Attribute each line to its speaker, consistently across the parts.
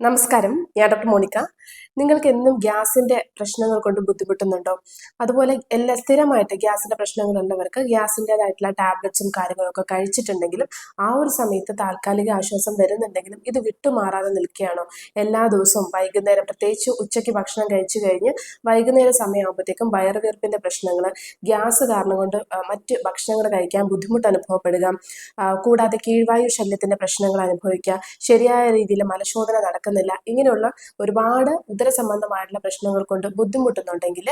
Speaker 1: നമസ്കാരം, ഞാൻ doctor Monica. നിങ്ങൾക്ക് എന്നും ഗ്യാസിന്റെ പ്രശ്നങ്ങൾ കൊണ്ട് ബുദ്ധിമുട്ടുന്നുണ്ടോ? അതുപോലെ എല്ലാ സ്ഥിരമായിട്ട് ഗ്യാസിന്റെ പ്രശ്നങ്ങളുള്ളവർക്ക് ഗ്യാസിൻ്റെതായിട്ടുള്ള ടാബ്ലറ്റ്സും കാര്യങ്ങളൊക്കെ കഴിച്ചിട്ടുണ്ടെങ്കിലും ആ ഒരു സമയത്ത് താൽക്കാലിക ആശ്വാസം വരുന്നുണ്ടെങ്കിലും ഇത് വിട്ടുമാറാതെ നിൽക്കുകയാണോ? എല്ലാ ദിവസവും വൈകുന്നേരം, പ്രത്യേകിച്ച് ഉച്ചയ്ക്ക് ഭക്ഷണം കഴിച്ചു കഴിഞ്ഞ് വൈകുന്നേരം സമയമാകുമ്പോഴത്തേക്കും വയറുവീർപ്പിന്റെ പ്രശ്നങ്ങൾ, ഗ്യാസ് കാരണം കൊണ്ട് മറ്റ് ഭക്ഷണങ്ങൾ കഴിക്കാൻ ബുദ്ധിമുട്ട് അനുഭവപ്പെടുക, കൂടാതെ കീഴ്വായു ശല്യത്തിന്റെ പ്രശ്നങ്ങൾ അനുഭവിക്കുക, ശരിയായ രീതിയിൽ മലശോധന നടക്കുന്നില്ല, ഇങ്ങനെയുള്ള ഒരുപാട് ഉദര സംബന്ധമായിട്ടുള്ള പ്രശ്നങ്ങൾ കൊണ്ട് ബുദ്ധിമുട്ടുന്നുണ്ടെങ്കിൽ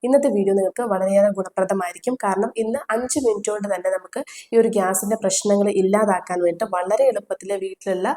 Speaker 1: ഇന്നത്തെ വീഡിയോ നിങ്ങൾക്ക് വളരെയേറെ ഗുണപ്രദമായിരിക്കും. കാരണം ഇന്ന് 5 മിനിറ്റ് കൊണ്ട് തന്നെ നമുക്ക് ഈ ഒരു ഗ്യാസിന്റെ പ്രശ്നങ്ങൾ ഇല്ലാതാക്കാൻ വേണ്ടി വളരെ എളുപ്പത്തിൽ വീട്ടിലുള്ള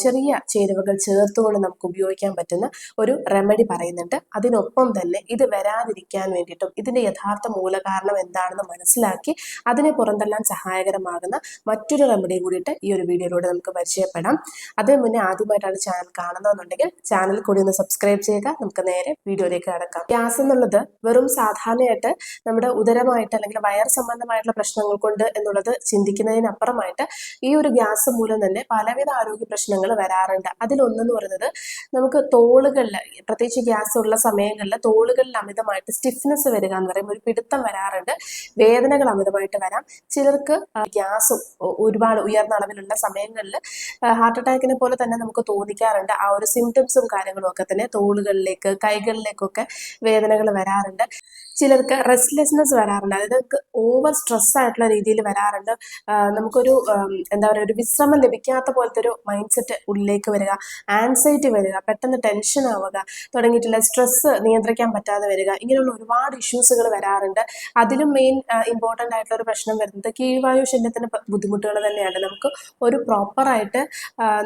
Speaker 1: ചെറിയ ചേരുവകൾ ചേർത്തുകൊണ്ട് നമുക്ക് ഉപയോഗിക്കാൻ പറ്റുന്ന ഒരു റെമഡി പറയുന്നുണ്ട്. അതിനൊപ്പം തന്നെ ഇത് വരാതിരിക്കാൻ വേണ്ടിയിട്ടും ഇതിന്റെ യഥാർത്ഥ മൂലകാരണം എന്താണെന്ന് മനസ്സിലാക്കി അതിനെ പുറന്തള്ളാൻ സഹായകരമാകുന്ന മറ്റൊരു റെമഡി കൂടിയിട്ട് ഈ ഒരു വീഡിയോയിലൂടെ നമുക്ക് പരിചയപ്പെടാം. അതിന് മുന്നേ ആദ്യമായിട്ടാണ് ചാനൽ കാണുന്നതെന്നുണ്ടെങ്കിൽ ചാനൽ കൂടി ഒന്ന് സബ്സ്ക്രൈബ് ചെയ്യുക. നമുക്ക് നേരെ വീഡിയോയിലേക്ക് കടക്കാം. ഗ്യാസ് എന്നുള്ളത് വെറും സാധാരണയായിട്ട് നമ്മുടെ ഉദരമായിട്ട് അല്ലെങ്കിൽ വയർ സംബന്ധമായിട്ടുള്ള പ്രശ്നങ്ങൾ കൊണ്ട് എന്നുള്ളത് ചിന്തിക്കുന്നതിനപ്പുറമായിട്ട് ഈ ഒരു ഗ്യാസ് മൂലം തന്നെ പലവിധ ആരോഗ്യ പ്രശ്നങ്ങൾ വരാറുണ്ട്. അതിലൊന്നെന്ന് പറയുന്നത് നമുക്ക് തോളുകളിൽ, പ്രത്യേകിച്ച് ഗ്യാസ് ഉള്ള സമയങ്ങളിൽ തോളുകളിൽ അമിതമായിട്ട് സ്റ്റിഫ്നെസ് വരിക എന്ന് പറയും, ഒരു പിടുത്തം വരാറുണ്ട്, വേദനകൾ അമിതമായിട്ട് വരാം. ചിലർക്ക് ഗ്യാസും ഒരുപാട് ഉയർന്ന അളവിലുള്ള സമയങ്ങളിൽ ഹാർട്ട് അറ്റാക്കിനെ പോലെ തന്നെ നമുക്ക് തോന്നിക്കാറുണ്ട്. ആ ഒരു സിംറ്റംസും കാര്യങ്ങളും ഒക്കെ തന്നെ തോളുകളിലേക്ക്, കൈകളിലേക്കൊക്കെ വേദനകൾ വരാറുണ്ട്. ചിലർക്ക് റെസ്റ്റ്ലെസ്നെസ് വരാറുണ്ട്, അതായത് നമുക്ക് ഓവർ സ്ട്രെസ് ആയിട്ടുള്ള രീതിയിൽ വരാറുണ്ട്. നമുക്കൊരു എന്താ പറയുക, ഒരു വിശ്രമം ലഭിക്കാത്ത പോലത്തെ ഒരു മൈൻഡ് സെറ്റ് ഉള്ളിലേക്ക് വരിക, ആൻസൈറ്റി വരിക, പെട്ടെന്ന് ടെൻഷൻ ആവുക തുടങ്ങിയിട്ടുള്ള, സ്ട്രെസ് നിയന്ത്രിക്കാൻ പറ്റാതെ വരിക, ഇങ്ങനെയുള്ള ഒരുപാട് ഇഷ്യൂസുകൾ വരാറുണ്ട്. അതിലും മെയിൻ ഇമ്പോർട്ടൻ്റ് ആയിട്ടുള്ള ഒരു പ്രശ്നം വരുന്നത് കീഴ്വായു ശല്യത്തിന് ബുദ്ധിമുട്ടുകൾ തന്നെയാണ്. നമുക്ക് ഒരു പ്രോപ്പറായിട്ട്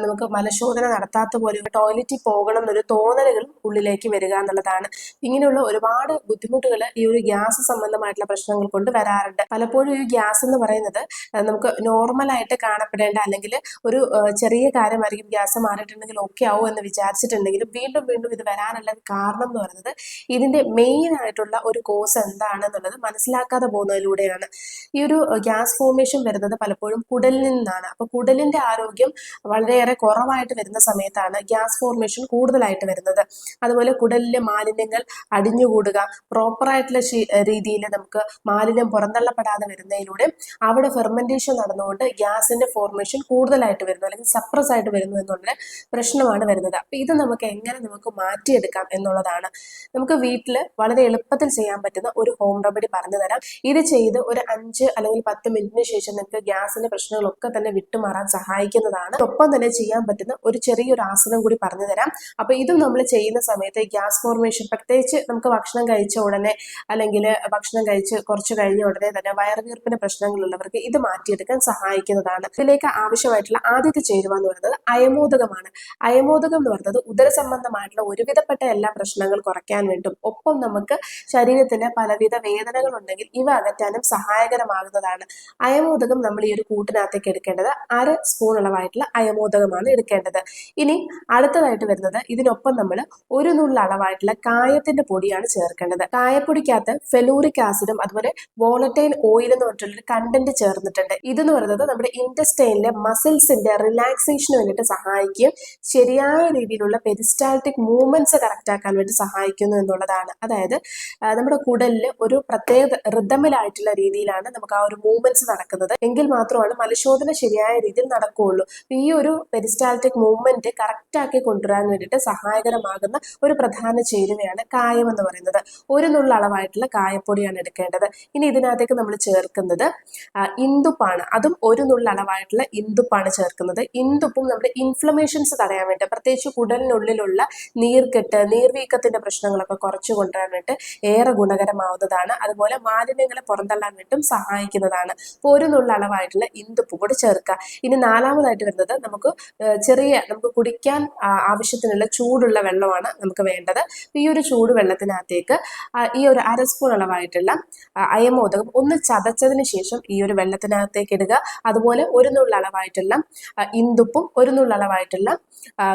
Speaker 1: നമുക്ക് മലശോധന നടത്താത്ത പോലെ ടോയ്ലറ്റിൽ പോകണം എന്നൊരു തോന്നലുകൾ ഉള്ളിലേക്ക് വരിക എന്നുള്ളതാണ്. ഇങ്ങനെയുള്ള ഒരുപാട് ബുദ്ധിമുട്ടുകൾ ഈ ഒരു ഗ്യാസ് സംബന്ധമായിട്ടുള്ള പ്രശ്നങ്ങൾ കൊണ്ട് വരാറുണ്ട്. പലപ്പോഴും ഈ ഗ്യാസ് എന്ന് പറയുന്നത് നമുക്ക് നോർമലായിട്ട് കാണപ്പെടേണ്ട അല്ലെങ്കിൽ ഒരു ചെറിയ കാര്യമായിരിക്കും, ഗ്യാസ് മാറിയിട്ടുണ്ടെങ്കിൽ ഓക്കെ ആവും എന്ന് വിചാരിച്ചിട്ടുണ്ടെങ്കിലും വീണ്ടും വീണ്ടും ഇത് വരാനുള്ള കാരണം എന്ന് പറയുന്നത് ഇതിന്റെ മെയിൻ ആയിട്ടുള്ള ഒരു കോസ് എന്താണെന്നുള്ളത് മനസ്സിലാക്കാതെ പോകുന്നതിലൂടെയാണ്. ഈ ഒരു ഗ്യാസ് ഫോർമേഷൻ വരുന്നത് പലപ്പോഴും കുടലിൽ നിന്നാണ്. അപ്പൊ കുടലിന്റെ ആരോഗ്യം വളരെയേറെ കുറവായിട്ട് വരുന്ന സമയത്താണ് ഗ്യാസ് ഫോർമേഷൻ കൂടുതലായിട്ട് വരുന്നത്. അതുപോലെ കുടലിലെ മാലിന്യങ്ങൾ അടിഞ്ഞുകൂടുക, പ്രോപ്പറായിട്ടുള്ള രീതിയിൽ നമുക്ക് മാലിന്യം പുറന്തള്ളപ്പെടാതെ വരുന്നതിലൂടെ അവിടെ ഫെർമെന്റേഷൻ നടന്നുകൊണ്ട് ഗ്യാസിന്റെ ഫോർമേഷൻ കൂടുതലായിട്ട് വരുന്നു അല്ലെങ്കിൽ സപ്രസ് ആയിട്ട് വരുന്നു എന്നുള്ള പ്രശ്നമാണ് വരുന്നത്. അപ്പൊ ഇത് നമുക്ക് എങ്ങനെ നമുക്ക് മാറ്റിയെടുക്കാം എന്നുള്ളതാണ്. നമുക്ക് വീട്ടിൽ വളരെ എളുപ്പത്തിൽ ചെയ്യാൻ പറ്റുന്ന ഒരു ഹോം റെമഡി പറഞ്ഞു തരാം. ഇത് ചെയ്ത് ഒരു 5 അല്ലെങ്കിൽ 10 മിനിറ്റിന് ശേഷം നിങ്ങൾക്ക് ഗ്യാസിന്റെ പ്രശ്നങ്ങളൊക്കെ തന്നെ വിട്ടുമാറാൻ സഹായിക്കുന്നതാണ്. ഒപ്പം തന്നെ ചെയ്യാൻ പറ്റുന്ന ഒരു ചെറിയൊരു ആസനം കൂടി പറഞ്ഞു തരാം. അപ്പൊ ഇതും നമ്മൾ ചെയ്യുന്ന സമയത്ത് ഗ്യാസ് ഫോർമേഷൻ, പ്രത്യേകിച്ച് നമുക്ക് ഭക്ഷണം കഴിച്ച ഉടനെ അല്ലെങ്കിൽ ഭക്ഷണം കഴിച്ച് കുറച്ച് കഴിഞ്ഞ ഉടനെ തന്നെ വയറുവീർപ്പിന്റെ പ്രശ്നങ്ങളുള്ളവർക്ക് ഇത് മാറ്റിയെടുക്കാൻ സഹായിക്കുന്നതാണ്. ഇതിലേക്ക് ആവശ്യമായിട്ടുള്ള ആദ്യത്തെ ചേരുവ എന്ന് പറയുന്നത് അയമോദകമാണ്. അയമോദകം എന്ന് പറയുന്നത് ഉദര സംബന്ധമായിട്ടുള്ള ഒരുവിധപ്പെട്ട എല്ലാ പ്രശ്നങ്ങൾ കുറയ്ക്കാൻ വേണ്ടും ഒപ്പം നമുക്ക് ശരീരത്തിന് പലവിധ വേദനകൾ ഉണ്ടെങ്കിൽ ഇവ അകറ്റാനും സഹായകരമാകുന്നതാണ്. അയമോദകം നമ്മൾ ഈ ഒരു കൂട്ടിനകത്തേക്ക് എടുക്കേണ്ടത് 1/2 സ്പൂൺ അളവായിട്ടുള്ള അയമോദകമാണ് എടുക്കേണ്ടത്. ഇനി അടുത്തതായിട്ട് വരുന്നത് ഇതിനൊപ്പം നമ്മൾ ഒരു നുള്ള അളവായിട്ടുള്ള കായത്തിന്റെ പൊടിയാണ് ചേർക്കേണ്ടത്. കായപ്പൊടിക്കകത്ത് ഫെലൂറിക് ആസിഡും അതുപോലെ വോളറ്റൈൽ ഓയിൽ എന്ന് പറഞ്ഞിട്ടുള്ളൊരു കണ്ടന്റ് ചേർന്നിട്ടുണ്ട്. ഇതെന്ന് പറയുന്നത് നമ്മുടെ ഇൻറ്റസ്റ്റൈനിലെ മസിൽസിന്റെ റിലാക്സേഷന് വേണ്ടിയിട്ട് സഹായിക്കുകയും ശരിയായ രീതിയിലുള്ള പെരിസ്റ്റാൾട്ടിക് മൂവ്മെന്റ്സ് കറക്റ്റ് ആക്കാൻ വേണ്ടി സഹായിക്കുന്നു എന്നുള്ളതാണ്. അതായത് നമ്മുടെ കുടലിൽ ഒരു പ്രത്യേക റിതമിലായിട്ടുള്ള രീതിയിലാണ് നമുക്ക് ആ ഒരു മൂവ്മെന്റ്സ് നടക്കുന്നത്, എങ്കിൽ മാത്രമാണ് മലശോധന ശരിയായ രീതിയിൽ നടക്കുകയുള്ളൂ. ഈ ഒരു പെരിസ്റ്റാൾട്ടിക് മൂവ്മെന്റ് കറക്റ്റ് ആക്കി കൊണ്ടുവരാൻ വേണ്ടിയിട്ട് സഹായകരമാകുന്ന ഒരു പ്രധാന ചേരുവയാണ് കായം എന്ന് പറയുന്നത്. ഒരു നുള്ള അളവായിട്ടുള്ള കായപ്പൊടിയാണ് എടുക്കേണ്ടത്. ഇനി ഇതിനകത്തേക്ക് നമ്മൾ ചേർക്കുന്നത് ഇന്ദുപ്പാണ്. അതും ഒരു നുള്ള അളവായിട്ടുള്ള ഇന്ദുപ്പാണ് ചേർക്കുന്നത്. ഇന്ദുപ്പും നമ്മുടെ ഇൻഫ്ലമേഷൻസ് തടയാൻ വേണ്ടി, പ്രത്യേകിച്ച് കുടലിനുള്ളിലുള്ള നീർക്കെട്ട്, നീർവീക്കത്തിന്റെ പ്രശ്നങ്ങളൊക്കെ കുറച്ചു കൊണ്ടുവരാൻ വേണ്ടി ഏറെ ഗുണകരമാവുന്നതാണ്. അതുപോലെ മാലിന്യങ്ങളെ പുറന്തള്ളാൻ വേണ്ടിയും സഹായിക്കുന്നതാണ്. അപ്പോൾ ഒരു നുള്ള അളവായിട്ടുള്ള ഇന്ദുപ്പ് കൂടി ചേർക്കുക. ഇനി നാലാമതായിട്ട് വരുന്നത് നമുക്ക് കുടിക്കാൻ ആവശ്യത്തിനുള്ള ചൂടുള്ള വെള്ളമാണ് നമുക്ക് വേണ്ടത്. ഈ ഒരു ചൂട് വെള്ളത്തിനകത്തേക്ക് ഈ ഒരു ഒരു 1/2 സ്പൂൺ അളവായിട്ടുള്ള അയമോദകം ഒന്ന് ചതച്ചതിന് ശേഷം ഈ ഒരു വെള്ളത്തിനകത്തേക്ക് ഇടുക. അതുപോലെ ഒരു നുള്ള അളവായിട്ടുള്ള ഇന്ദുപ്പും ഒരു നുള്ള അളവായിട്ടുള്ള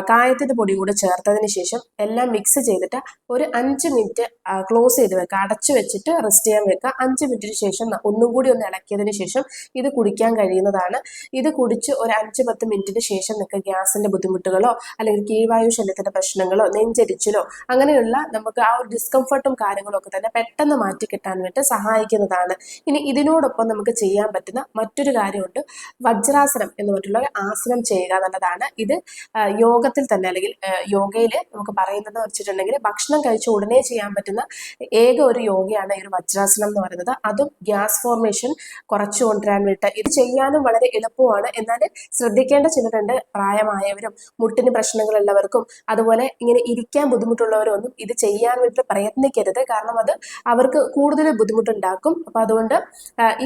Speaker 1: കായത്തിന്റെ പൊടി കൂടെ ചേർത്തതിന് ശേഷം എല്ലാം മിക്സ് ചെയ്തിട്ട് ഒരു 5 മിനിറ്റ് ക്ലോസ് ചെയ്ത് വെക്കുക. അടച്ചു വെച്ചിട്ട് റെസ്റ്റ് ചെയ്യാൻ വെക്കുക. 5 മിനിറ്റിന് ശേഷം ഒന്നും കൂടി ഒന്ന് ഇളക്കിയതിന് ശേഷം ഇത് കുടിക്കാൻ കഴിയുന്നതാണ്. ഇത് കുടിച്ച് ഒരു 5-10 മിനിറ്റിന് ശേഷം നിങ്ങൾക്ക് ഗ്യാസിന്റെ ബുദ്ധിമുട്ടുകളോ അല്ലെങ്കിൽ കീഴ്വായു ശല്യത്തിന്റെ പ്രശ്നങ്ങളോ നെഞ്ചരിച്ചിലോ അങ്ങനെയുള്ള നമുക്ക് ആ ഒരു ഡിസ്കംഫർട്ടും കാര്യങ്ങളും ഒക്കെ തന്നെ പെട്ടെന്ന് മാറ്റി കിട്ടാൻ വേണ്ടി സഹായിക്കുന്നതാണ്. ഇനി ഇതിനോടൊപ്പം നമുക്ക് ചെയ്യാൻ പറ്റുന്ന മറ്റൊരു കാര്യമുണ്ട്. വജ്രാസനം എന്ന് പറഞ്ഞിട്ടുള്ള ഒരു ആസനം ചെയ്യുക എന്നുള്ളതാണ്. ഇത് യോഗത്തിൽ തന്നെ അല്ലെങ്കിൽ യോഗയിൽ നമുക്ക് പറയുന്നത് വെച്ചിട്ടുണ്ടെങ്കിൽ ഭക്ഷണം കഴിച്ച ഉടനെ ചെയ്യാൻ പറ്റുന്ന ഏക ഒരു യോഗയാണ് ഈ ഒരു വജ്രാസനം എന്ന് പറയുന്നത്. അതും ഗ്യാസ് ഫോർമേഷൻ കുറച്ചു കൊണ്ടുവരാൻ വേണ്ടി ഇത് ചെയ്യാനും വളരെ എളുപ്പമാണ്. എന്നാൽ ശ്രദ്ധിക്കേണ്ട ചിലരുണ്ട്, പ്രായമായവരും മുട്ടിന് പ്രശ്നങ്ങളുള്ളവർക്കും അതുപോലെ ഇങ്ങനെ ഇരിക്കാൻ ബുദ്ധിമുട്ടുള്ളവരും ഒന്നും ഇത് ചെയ്യാൻ വേണ്ടി പ്രയത്നിക്കരുത്. കാരണം അത് അവർക്ക് കൂടുതൽ ബുദ്ധിമുട്ടുണ്ടാക്കും. അപ്പൊ അതുകൊണ്ട്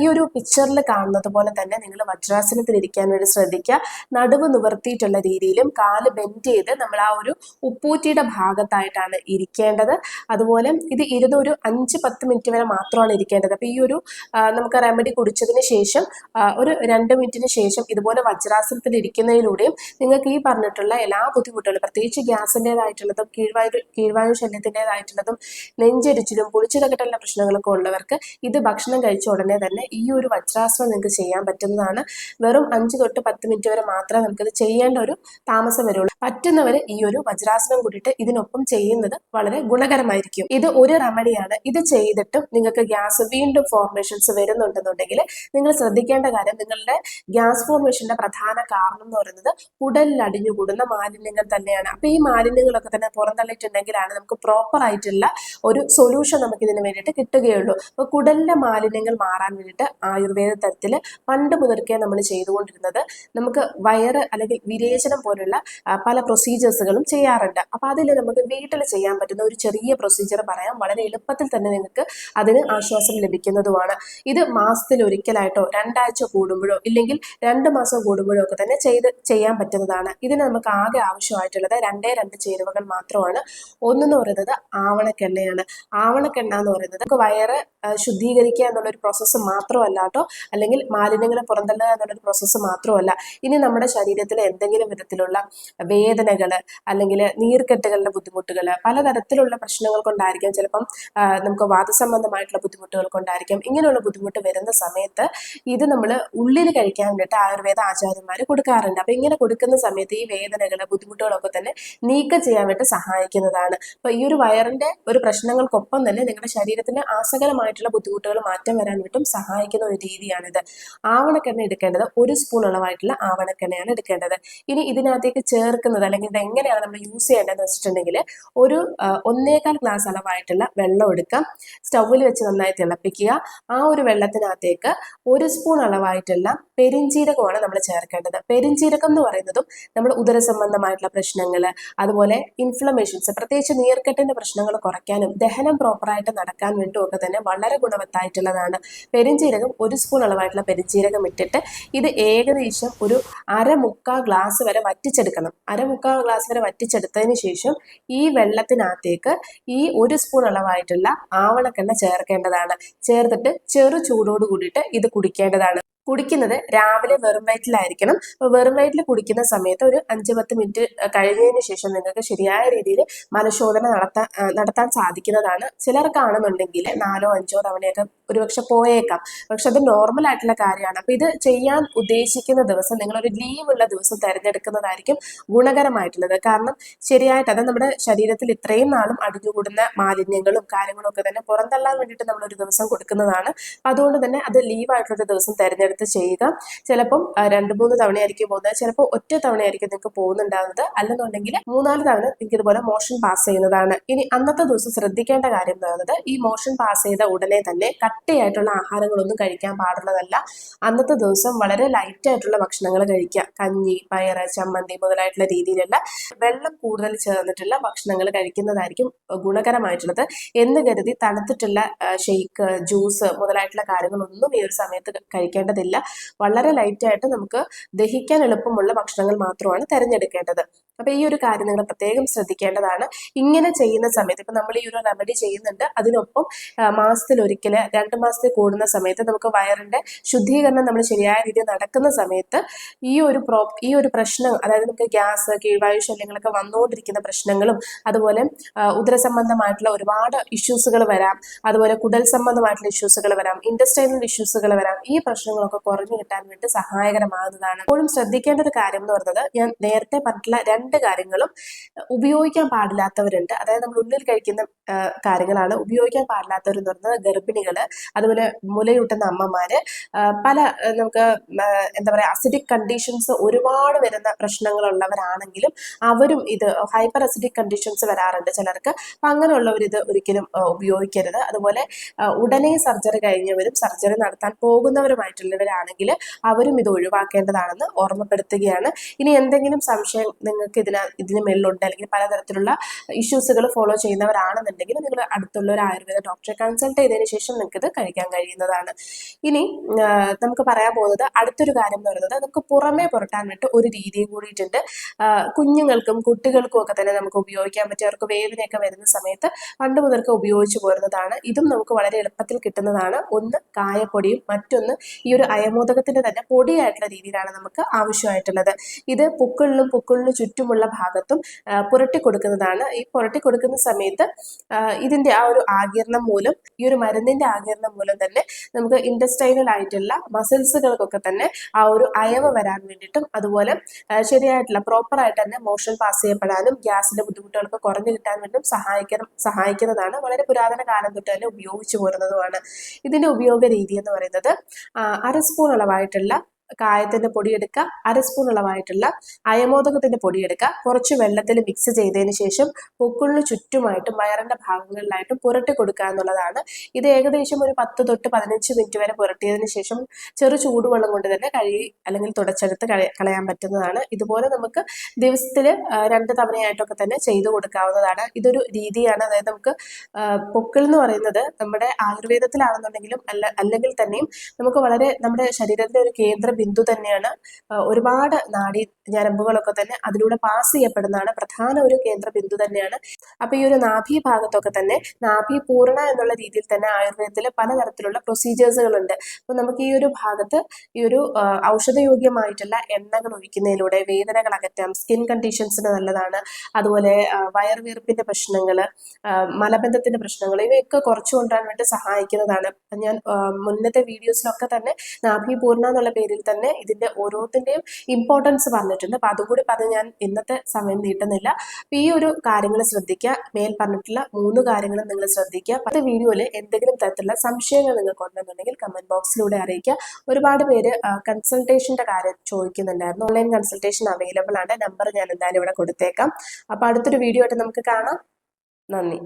Speaker 1: ഈ ഒരു പിക്ചറിൽ കാണുന്നത് പോലെ തന്നെ നിങ്ങൾ വജ്രാസനത്തിൽ ഇരിക്കാൻ വേണ്ടി ശ്രദ്ധിക്കുക. നടുവ് നിവർത്തിയിട്ടുള്ള രീതിയിലും കാല് ബെൻഡ് ചെയ്ത് നമ്മൾ ആ ഒരു ഉപ്പൂറ്റിയുടെ ഭാഗത്തായിട്ടാണ് ഇരിക്കേണ്ടത്. അതുപോലെ ഇത് ഇരുന്ന് ഒരു 5-10 മിനിറ്റ് വരെ മാത്രമാണ് ഇരിക്കേണ്ടത്. അപ്പൊ ഈ ഒരു നമുക്ക് റെമഡി കുടിച്ചതിന് ശേഷം ഒരു 2 മിനിറ്റിന് ശേഷം ഇതുപോലെ വജ്രാസനത്തിൽ ഇരിക്കുന്നതിലൂടെയും നിങ്ങൾക്ക് ഈ പറഞ്ഞിട്ടുള്ള എല്ലാ ബുദ്ധിമുട്ടുകളും, പ്രത്യേകിച്ച് ഗ്യാസിൻ്റെതായിട്ടുള്ളതും കീഴ്വായു ശല്യത്തിൻ്റെതായിട്ടുള്ളതും നെഞ്ചരിച്ചിലും പൊളിച്ചിടകെട്ടുള്ള പ്രശ്നങ്ങളൊക്കെ ഉള്ളവർക്ക് ഇത് ഭക്ഷണം കഴിച്ച ഉടനെ തന്നെ ഈ ഒരു വജ്രാസനം നിങ്ങൾക്ക് ചെയ്യാൻ പറ്റുന്നതാണ്. വെറും 5-10 മിനിറ്റ് വരെ മാത്രമേ നമുക്കിത് ചെയ്യേണ്ട ഒരു താമസം വരുള്ളൂ. പറ്റുന്നവർ ഈ ഒരു വജ്രാസനം കൂടിയിട്ട് ഇതിനൊപ്പം ചെയ്യുന്നത് വളരെ ഗുണകരമായിരിക്കും. ഇത് ഒരു റെമഡിയാണ്. ഇത് ചെയ്തിട്ടും നിങ്ങൾക്ക് ഗ്യാസ് വീണ്ടും ഫോർമേഷൻസ് വരുന്നുണ്ടെന്നുണ്ടെങ്കിൽ നിങ്ങൾ ശ്രദ്ധിക്കേണ്ട കാര്യം, നിങ്ങളുടെ ഗ്യാസ് ഫോർമേഷന്റെ പ്രധാന കാരണം എന്ന് പറയുന്നത് കുടലിൽ അടിഞ്ഞുകൂടുന്ന മാലിന്യങ്ങൾ തന്നെയാണ്. അപ്പൊ ഈ മാലിന്യങ്ങളൊക്കെ തന്നെ പുറന്തള്ളിയിട്ടുണ്ടെങ്കിലാണ് നമുക്ക് പ്രോപ്പർ ആയിട്ടുള്ള ഒരു സൊല്യൂഷൻ നമുക്ക് ഇതിന് വേണ്ടിയിട്ട് കിട്ടുകയുള്ളൂ. അപ്പൊ കുടലിലെ മാലിന്യങ്ങൾ മാറാൻ വേണ്ടിയിട്ട് ആയുർവേദ തരത്തിൽ പണ്ട് മുതൽക്കേ നമ്മൾ ചെയ്തുകൊണ്ടിരുന്നത് നമുക്ക് വയറ് അല്ലെങ്കിൽ വിരേചനം പോലുള്ള പല പ്രൊസീജിയേഴ്സുകളും ചെയ്യാറുണ്ട്. അപ്പൊ അതിൽ നമുക്ക് വീട്ടിൽ ചെയ്യാൻ പറ്റുന്ന ഒരു ചെറിയ പ്രൊസീജിയർ പറയാം. വളരെ എളുപ്പത്തിൽ തന്നെ നിങ്ങൾക്ക് അതിന് ആശ്വാസം ലഭിക്കുന്നതുമാണ്. ഇത് മാസത്തിൽ ഒരിക്കലായിട്ടോ 2 ആഴ്ച കൂടുമ്പോഴോ ഇല്ലെങ്കിൽ 2 മാസം കൂടുമ്പോഴോ ഒക്കെ തന്നെ ചെയ്യാൻ പറ്റുന്നതാണ്. ഇതിന് നമുക്ക് ആകെ ആവശ്യമായിട്ടുള്ളത് 2 ചേരുവകൾ മാത്രമാണ്. ഒന്നെന്ന് പറയുന്നത് ആവണക്കെണ്ണയാണ്. ആവണക്കെണ്ണ എന്ന് പറയുന്നത് നമുക്ക് വയറ് ശുദ്ധീകരിക്കുക എന്നുള്ള ഒരു പ്രോസസ്സ് മാത്രമല്ല കേട്ടോ, അല്ലെങ്കിൽ മാലിന്യങ്ങളെ പുറന്തള്ളുക എന്നുള്ളൊരു പ്രോസസ്സ് മാത്രമല്ല. ഇനി നമ്മുടെ ശരീരത്തിലെ എന്തെങ്കിലും വിധത്തിലുള്ള വേദനകൾ അല്ലെങ്കിൽ നീർക്കെട്ടുകളുടെ ബുദ്ധിമുട്ടുകൾ, പലതരത്തിലുള്ള പ്രശ്നങ്ങൾ കൊണ്ടായിരിക്കാം, ചിലപ്പം നമുക്ക് വാതസംബന്ധമായിട്ടുള്ള ബുദ്ധിമുട്ടുകൾ കൊണ്ടായിരിക്കാം. ഇങ്ങനെയുള്ള ബുദ്ധിമുട്ട് വരുന്ന സമയത്ത് ഇത് നമ്മൾ ഉള്ളിൽ കഴിക്കാൻ വേണ്ടിയിട്ട് ആയുർവേദ ആചാര്യന്മാർ കൊടുക്കാറുണ്ട്. അപ്പൊ ഇങ്ങനെ കൊടുക്കുന്ന സമയത്ത് ഈ വേദനകൾ ബുദ്ധിമുട്ടുകളൊക്കെ തന്നെ നീക്കം ചെയ്യാൻ വേണ്ടി സഹായിക്കുന്നതാണ്. അപ്പൊ ഈ ഒരു വയറിന്റെ ഒരു പ്രശ്നങ്ങൾക്കൊപ്പം തന്നെ നിങ്ങളുടെ ശരീരത്തിന് ആസകരമായിട്ടുള്ള ബുദ്ധിമുട്ടുകൾ മാറ്റം വരാൻ വേണ്ടിയിട്ടും സഹായിക്കുന്ന ഒരു രീതിയാണിത്. ആവണക്കെണ്ണ എടുക്കേണ്ടത് 1 സ്പൂൺ അളവായിട്ടുള്ള ആവണക്കെണ്ണയാണ് എടുക്കേണ്ടത്. ഇനി ഇതിനകത്തേക്ക് ചേർക്കുന്നത് അല്ലെങ്കിൽ ഇത് എങ്ങനെയാണ് നമ്മൾ യൂസ് ചെയ്യേണ്ടതെന്ന് വെച്ചിട്ടുണ്ടെങ്കിൽ ഒരു 1.25 ഗ്ലാസ് അളവായിട്ടുള്ള വെള്ളം എടുക്കാം. സ്റ്റൗവിൽ വെച്ച് നന്നായി തിളപ്പിക്കുക. ആ ഒരു വെള്ളത്തിനകത്തേക്ക് 1 സ്പൂൺ അളവായിട്ടുള്ള പെരിഞ്ജീരകമാണ് നമ്മൾ ചേർക്കേണ്ടത്. പെരിഞ്ജീരകം എന്ന് പറയുന്നതും നമ്മൾ ഉദരസംബന്ധമായിട്ടുള്ള പ്രശ്നങ്ങൾ, അതുപോലെ ഇൻഫ്ലമേഷൻസ്, പ്രത്യേകിച്ച് നീർക്കെട്ടിന്റെ പ്രശ്നങ്ങൾ കുറയ്ക്കാനും ദഹനം പ്രോപ്പറായിട്ട് നടക്കാൻ വേണ്ടിയും ഒക്കെ തന്നെ വളരെ ഗുണവത്തായിട്ടുള്ളതാണ്. പെരിഞ്ജീരകം 1 സ്പൂൺ അളവായിട്ടുള്ള പെരിഞ്ജീരകം ഇട്ടിട്ട് ഇത് ഏകദേശം ഒരു 1/4 ഗ്ലാസ് വരെ വറ്റിച്ചെടുക്കണം. 1/4 ഗ്ലാസ് വരെ വറ്റിച്ചെടുത്തതിന് ശേഷം ഈ വെള്ളത്തിനകത്തേക്ക് ഈ 1 സ്പൂൺ അളവായിട്ടുള്ള ആവണക്കെണ്ണ ചേർക്കേണ്ടതാണ്. ചേർത്തിട്ട് ചെറു ചൂടോട് കൂടിയിട്ട് ഇത് കുടിക്കേണ്ടതാണ്. കുടിക്കുന്നത് രാവിലെ വെറും വയറ്റിലായിരിക്കണം. അപ്പോൾ വെറും വയറ്റിൽ കുടിക്കുന്ന സമയത്ത് ഒരു 5-10 മിനിറ്റ് കഴിഞ്ഞതിന് ശേഷം നിങ്ങൾക്ക് ശരിയായ രീതിയിൽ മലശോധന നടത്താൻ സാധിക്കുന്നതാണ്. ചിലർക്കാണെന്നുണ്ടെങ്കിൽ 4-5 തവണയൊക്കെ ഒരുപക്ഷെ പോയേക്കാം. പക്ഷെ അത് നോർമൽ ആയിട്ടുള്ള കാര്യമാണ്. അപ്പൊ ഇത് ചെയ്യാൻ ഉദ്ദേശിക്കുന്ന ദിവസം നിങ്ങളൊരു ലീവുള്ള ദിവസം തിരഞ്ഞെടുക്കുന്നതായിരിക്കും ഗുണകരമായിട്ടുള്ളത്. കാരണം ശരിയായിട്ട് അത് നമ്മുടെ ശരീരത്തിൽ ഇത്രയും നാളും അടിഞ്ഞുകൂടുന്ന മാലിന്യങ്ങളും കാര്യങ്ങളും ഒക്കെ തന്നെ പുറന്തള്ളാൻ വേണ്ടിയിട്ട് നമ്മൾ ഒരു ദിവസം കൊടുക്കുന്നതാണ്. അതുകൊണ്ട് തന്നെ അത് ലീവായിട്ടുള്ള ദിവസം തിരഞ്ഞെടുത്ത് ചെയ്യുക. ചിലപ്പം 2-3 തവണയായിരിക്കും പോകുന്നത്, ചിലപ്പോൾ ഒറ്റ തവണയായിരിക്കും നിങ്ങൾക്ക് പോകുന്നുണ്ടാകുന്നത്. അല്ലെന്നുണ്ടെങ്കിൽ 3-4 തവണ നിങ്ങൾക്ക് ഇതുപോലെ മോഷൻ പാസ് ചെയ്യുന്നതാണ്. ഇനി അന്നത്തെ ദിവസം ശ്രദ്ധിക്കേണ്ട കാര്യം എന്ന് പറയുന്നത്, ഈ മോഷൻ പാസ് ചെയ്ത ഉടനെ തന്നെ കട്ടിയായിട്ടുള്ള ആഹാരങ്ങളൊന്നും കഴിക്കാൻ പാടുള്ളതല്ല. അന്നത്തെ ദിവസം വളരെ ലൈറ്റ് ആയിട്ടുള്ള ഭക്ഷണങ്ങൾ കഴിക്കുക. കഞ്ഞി, പയറ്, ചമ്മന്തി മുതലായിട്ടുള്ള രീതിയിലുള്ള വെള്ളം കൂടുതൽ ചേർന്നിട്ടുള്ള ഭക്ഷണങ്ങൾ കഴിക്കുന്നതായിരിക്കും ഗുണകരമായിട്ടുള്ളത്. എന്ന് കരുതി തണുത്തിട്ടുള്ള ഷെയ്ക്ക്, ജ്യൂസ് മുതലായിട്ടുള്ള കാര്യങ്ങളൊന്നും ഈ ഒരു സമയത്ത് കഴിക്കേണ്ടതില്ല. വളരെ ലൈറ്റായിട്ട് നമുക്ക് ദഹിക്കാൻ എളുപ്പമുള്ള ഭക്ഷണങ്ങൾ മാത്രമാണ് തിരഞ്ഞെടുക്കേണ്ടത്. അപ്പോൾ ഈ ഒരു കാര്യം നിങ്ങൾ പ്രത്യേകം ശ്രദ്ധിക്കേണ്ടതാണ്. ഇങ്ങനെ ചെയ്യുന്ന സമയത്ത് ഇപ്പം നമ്മൾ ഈ ഒരു റെമഡി ചെയ്യുന്നുണ്ട്, അതിനൊപ്പം മാസത്തിൽ ഒരിക്കൽ 2 മാസത്തിൽ കൂടുന്ന സമയത്ത് നമുക്ക് വയറിന്റെ ശുദ്ധീകരണം നമ്മൾ ശരിയായ രീതിയിൽ നടക്കുന്ന സമയത്ത് ഈ ഒരു പ്രശ്നം, അതായത് നമുക്ക് ഗ്യാസ്, കീഴ്വായു ശല്യങ്ങളൊക്കെ വന്നുകൊണ്ടിരിക്കുന്ന പ്രശ്നങ്ങളും അതുപോലെ ഉദരസംബന്ധമായിട്ടുള്ള ഒരുപാട് ഇഷ്യൂസുകൾ വരാം, അതുപോലെ കുടൽ സംബന്ധമായിട്ടുള്ള ഇഷ്യൂസുകൾ വരാം, ഇൻഡസ്ട്രൈനൽ ഇഷ്യൂസുകൾ വരാം. ഈ പ്രശ്നങ്ങളൊക്കെ കുറഞ്ഞു കിട്ടാൻ വേണ്ടി സഹായകരമാകുന്നതാണ്. എപ്പോഴും ശ്രദ്ധിക്കേണ്ട ഒരു കാര്യം എന്ന് പറയുന്നത്, ഞാൻ നേരത്തെ പറഞ്ഞിട്ടുള്ള 2 കാര്യങ്ങളും ഉപയോഗിക്കാൻ പാടില്ലാത്തവരുണ്ട്. അതായത് നമ്മൾ ഉള്ളിൽ കഴിക്കുന്ന കാര്യങ്ങളാണ്. ഉപയോഗിക്കാൻ പാടില്ലാത്തവരെന്ന് പറയുന്നത് ഗർഭിണികള്, അതുപോലെ മുലയൂട്ടുന്ന അമ്മമാര്, പല നമുക്ക് എന്താ പറയുക അസിഡിക് കണ്ടീഷൻസ് ഒരുപാട് വരുന്ന പ്രശ്നങ്ങളുള്ളവരാണെങ്കിലും അവരും ഇത് ഹൈപ്പർ അസിഡിക് കണ്ടീഷൻസ് വരാറുണ്ട് ചിലർക്ക്. അപ്പം അങ്ങനെയുള്ളവർ ഇത് ഒരിക്കലും ഉപയോഗിക്കരുത്. അതുപോലെ ഉടനെ സർജറി കഴിഞ്ഞവരും സർജറി നടത്താൻ പോകുന്നവരുമായിട്ടുള്ളവരാണെങ്കിൽ അവരും ഇത് ഒഴിവാക്കേണ്ടതാണെന്ന് ഓർമ്മപ്പെടുത്തുകയാണ്. ഇനി എന്തെങ്കിലും സംശയം നിങ്ങൾക്ക് ഇതിന് മേളിലുണ്ട്, അല്ലെങ്കിൽ പലതരത്തിലുള്ള ഇഷ്യൂസുകൾ ഫോളോ ചെയ്യുന്നവരാണെന്നുണ്ടെങ്കിൽ നിങ്ങൾ അടുത്തുള്ള ഒരു ആയുർവേദ ഡോക്ടറെ കൺസൾട്ട് ചെയ്തതിന് ശേഷം നിങ്ങൾക്ക് ഇത് കഴിക്കാൻ കഴിയുന്നതാണ്. ഇനി നമുക്ക് പറയാൻ പോകുന്നത് അടുത്തൊരു കാര്യം എന്ന് പറയുന്നത്, നമുക്ക് പുറമേ പുരട്ടാൻ വേണ്ടി ഒരു രീതിയും കൂടിയിട്ടുണ്ട്. കുഞ്ഞുങ്ങൾക്കും കുട്ടികൾക്കും ഒക്കെ തന്നെ നമുക്ക് ഉപയോഗിക്കാൻ പറ്റിയ, അവർക്ക് വേദനയൊക്കെ വരുന്ന സമയത്ത് പണ്ട് മുതൽക്ക് ഉപയോഗിച്ചു പോരുന്നതാണ്. ഇതും നമുക്ക് വളരെ എളുപ്പത്തിൽ കിട്ടുന്നതാണ്. ഒന്ന് കായപ്പൊടിയും മറ്റൊന്ന് ഈ ഒരു അയമോദകത്തിന്റെ തന്നെ പൊടിയായിട്ടുള്ള രീതിയിലാണ് നമുക്ക് ആവശ്യമായിട്ടുള്ളത്. ഇത് പുക്കിളിനും ചുറ്റുമുള്ള ഭാഗത്തും പുരട്ടി കൊടുക്കുന്നതാണ്. ഈ പുരട്ടി കൊടുക്കുന്ന സമയത്ത് ഇതിന്റെ ആ ഒരു ആഗിരണം മൂലം, ഈ ഒരു മരുന്നിന്റെ ആഗിരണം മൂലം തന്നെ നമുക്ക് ഇൻഡസ്ട്രൈനൽ ആയിട്ടുള്ള മസിൽസുകൾക്കൊക്കെ തന്നെ ആ ഒരു അയവ് വരാൻ വേണ്ടിയിട്ടും, അതുപോലെ ശരിയായിട്ടുള്ള പ്രോപ്പറായിട്ട് തന്നെ മോഷൻ പാസ് ചെയ്യപ്പെടാനും ഗ്യാസിന്റെ ബുദ്ധിമുട്ടുകളൊക്കെ കുറഞ്ഞു കിട്ടാൻ വേണ്ടിയും സഹായിക്കുന്നതാണ്. വളരെ പുരാതന കാലം തൊട്ട് തന്നെ ഉപയോഗിച്ചു പോരുന്നതുമാണ്. ഇതിന്റെ ഉപയോഗ രീതി എന്ന് പറയുന്നത്, 1/2 സ്പൂൺ അളവായിട്ടുള്ള കായത്തിന്റെ പൊടി എടുക്കുക, 1/2 സ്പൂൺ അളവായിട്ടുള്ള അയമോദകത്തിന്റെ പൊടി എടുക്കുക, കുറച്ച് വെള്ളത്തിൽ മിക്സ് ചെയ്തതിന് ശേഷം പൊക്കിളിന് ചുറ്റുമായിട്ടും വയറിന്റെ ഭാഗങ്ങളിലായിട്ടും പുരട്ടി കൊടുക്കുക എന്നുള്ളതാണ്. ഇത് ഏകദേശം ഒരു 10 തൊട്ട് 15 മിനിറ്റ് വരെ പുരട്ടിയതിന് ശേഷം ചെറു ചൂടുവെള്ളം കൊണ്ട് തന്നെ കഴുകി അല്ലെങ്കിൽ തുടച്ചെടുത്ത് കളയാൻ പറ്റുന്നതാണ്. ഇതുപോലെ നമുക്ക് ദിവസത്തിൽ 2 തവണയായിട്ടൊക്കെ തന്നെ ചെയ്തു കൊടുക്കാവുന്നതാണ്. ഇതൊരു രീതിയാണ്. അതായത് നമുക്ക് പൊക്കിൾ എന്ന് പറയുന്നത് നമ്മുടെ ആയുർവേദത്തിലാണെന്നുണ്ടെങ്കിലും അല്ലെങ്കിൽ തന്നെയും നമുക്ക് വളരെ നമ്മുടെ ശരീരത്തിലെ ഒരു കേന്ദ്ര ബിന്ദു തന്നെയാണ്. ഒരുപാട് നാഡീ ഞരമ്പുകളൊക്കെ തന്നെ അതിലൂടെ പാസ് ചെയ്യപ്പെടുന്നതാണ്. പ്രധാന ഒരു കേന്ദ്ര ബിന്ദു തന്നെയാണ്. അപ്പൊ ഈ ഒരു നാഭി ഭാഗത്തൊക്കെ തന്നെ നാഭി പൂർണ്ണ എന്നുള്ള രീതിയിൽ തന്നെ ആയുർവേദത്തിൽ പലതരത്തിലുള്ള പ്രൊസീജിയേഴ്സുകളുണ്ട്. അപ്പൊ നമുക്ക് ഈ ഒരു ഭാഗത്ത് ഈ ഒരു ഔഷധയോഗ്യമായിട്ടുള്ള എണ്ണകൾ ഒഴിക്കുന്നതിലൂടെ വേദനകൾ അകറ്റാം, സ്കിൻ കണ്ടീഷൻസിന് നല്ലതാണ്. അതുപോലെ വയറുവീർപ്പിന്റെ പ്രശ്നങ്ങൾ, മലബന്ധത്തിന്റെ പ്രശ്നങ്ങൾ, ഇവയൊക്കെ കുറച്ചു കൊണ്ടുവരാൻ വേണ്ടി സഹായിക്കുന്നതാണ്. ഞാൻ മുന്നത്തെ വീഡിയോസിലൊക്കെ തന്നെ നാഭി പൂർണ്ണ എന്നുള്ള പേരിൽ തന്നെ ഇതിന്റെ ഓരോത്തിന്റെയും ഇമ്പോർട്ടൻസ് പറഞ്ഞിട്ടുണ്ട്. അപ്പൊ അതുകൂടി പറഞ്ഞ് ഞാൻ ഇന്നത്തെ സമയം നീട്ടുന്നില്ല. ഈ ഒരു കാര്യങ്ങൾ ശ്രദ്ധിക്കുക. മേൽ പറഞ്ഞിട്ടുള്ള 3 കാര്യങ്ങളും നിങ്ങൾ ശ്രദ്ധിക്കുക. അടുത്ത വീഡിയോയിൽ എന്തെങ്കിലും തരത്തിലുള്ള സംശയങ്ങൾ നിങ്ങൾക്ക് ഉണ്ടെന്നുണ്ടെങ്കിൽ കമന്റ് ബോക്സിലൂടെ അറിയിക്കുക. ഒരുപാട് പേര് കൺസൾട്ടേഷന്റെ കാര്യം ചോദിക്കുന്നുണ്ടായിരുന്നു. ഓൺലൈൻ കൺസൾട്ടേഷൻ അവൈലബിൾ ആണ്. നമ്പർ ഞാൻ എന്തായാലും ഇവിടെ കൊടുത്തേക്കാം. അപ്പൊ അടുത്തൊരു വീഡിയോ ആയിട്ട് നമുക്ക് കാണാം. നന്ദി.